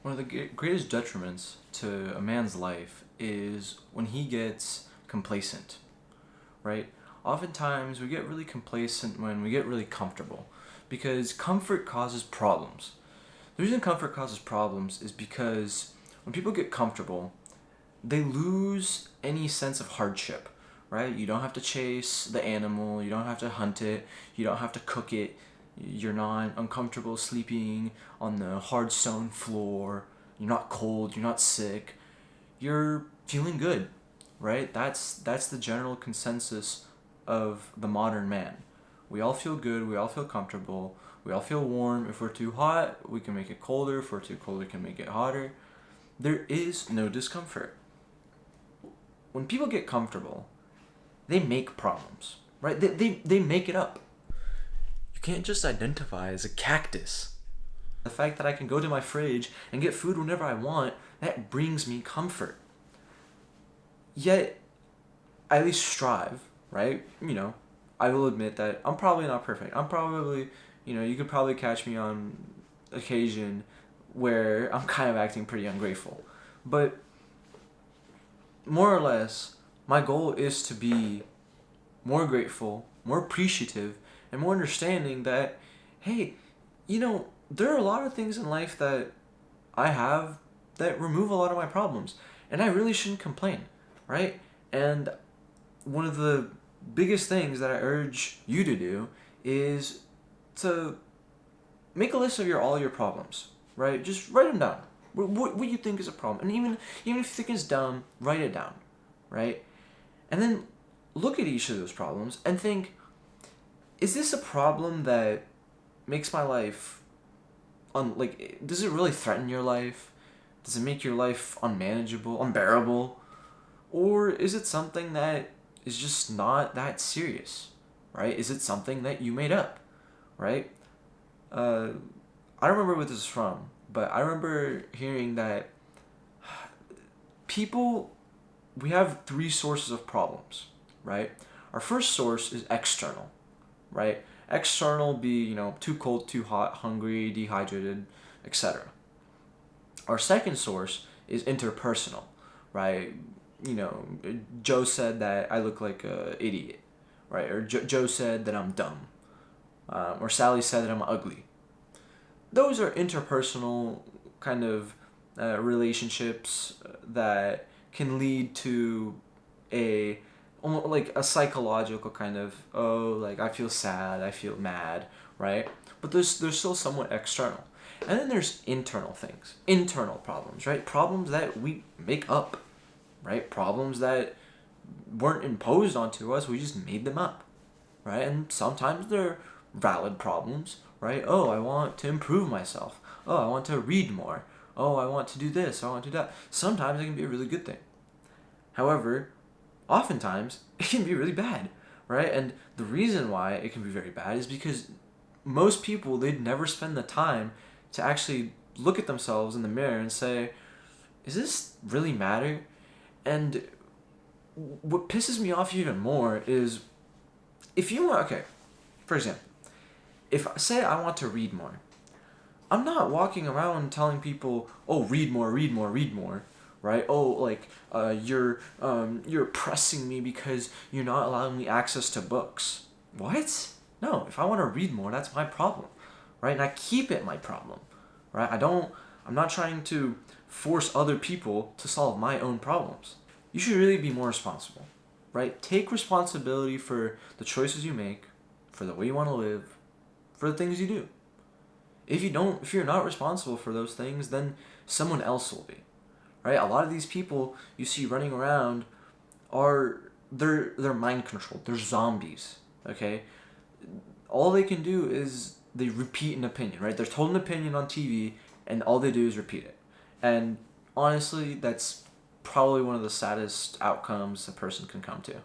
One of the greatest detriments to a man's life is when he gets complacent, right? Oftentimes we get really complacent when we get really comfortable because comfort causes problems. The reason comfort causes problems is because when people get comfortable, they lose any sense of hardship, right? You don't have to chase the animal, you don't have to hunt it, you don't have to cook it, you're not uncomfortable sleeping on the hard stone floor, you're not cold, you're not sick, you're feeling good, right? That's the general consensus of the modern man. We all feel good, we all feel comfortable, we all feel warm. If we're too hot, we can make it colder. If we're too cold, we can make it hotter. There is no discomfort. When people get comfortable, they make problems, right? They make it up. You can't just identify as a cactus. The fact that I can go to my fridge and get food whenever I want, that brings me comfort. Yet, I at least strive, right? I will admit that I'm probably not perfect. I'm probably, you could probably catch me on occasion where I'm kind of acting pretty ungrateful. But more or less, my goal is to be more grateful, more appreciative, and more understanding that, hey, there are a lot of things in life that I have that remove a lot of my problems, and I really shouldn't complain, right? And one of the biggest things that I urge you to do is to make a list of all your problems, right? Just write them down. What you think is a problem, and even if you think it's dumb, write it down, right? And then look at each of those problems and think, is this a problem that makes my life does it really threaten your life? Does it make your life unmanageable, unbearable? Or is it something that is just not that serious, right? Is it something that you made up, right? Uh, I don't remember what this is from, but I remember hearing that people, we have three sources of problems, right? Our first source is external, right? External be, too cold, too hot, hungry, dehydrated, etc. Our second source is interpersonal, right? Joe said that I look like a idiot, right? Or Joe said that I'm dumb, or Sally said that I'm ugly. Those are interpersonal kind of relationships that can lead to a almost like a psychological kind of, oh, like I feel sad, I feel mad, right? But there's still somewhat external. And then there's internal things, internal problems, right? Problems that we make up, right? Problems that weren't imposed onto us, we just made them up, right? And sometimes they're valid problems, right? Oh, I want to improve myself. Oh, I want to read more. Oh, I want to do this. I want to do that. Sometimes it can be a really good thing. However, oftentimes it can be really bad, right? And the reason why it can be very bad is because most people, they'd never spend the time to actually look at themselves in the mirror and say, is this really matter? And what pisses me off even more is if you want, okay, for example, if say I want to read more, I'm not walking around telling people, oh, read more, read more, read more, right? Oh, like you're oppressing me because you're not allowing me access to books. What? No, if I want to read more, that's my problem, right? And I keep it my problem, right? I'm not trying to force other people to solve my own problems. You should really be more responsible, right? Take responsibility for the choices you make, for the way you want to live, for the things you do. If you're not responsible for those things, then someone else will be, right? A lot of these people you see running around they're mind controlled. They're zombies, okay? All they can do is they repeat an opinion, right? They're told an opinion on TV, and all they do is repeat it. And honestly, that's probably one of the saddest outcomes a person can come to.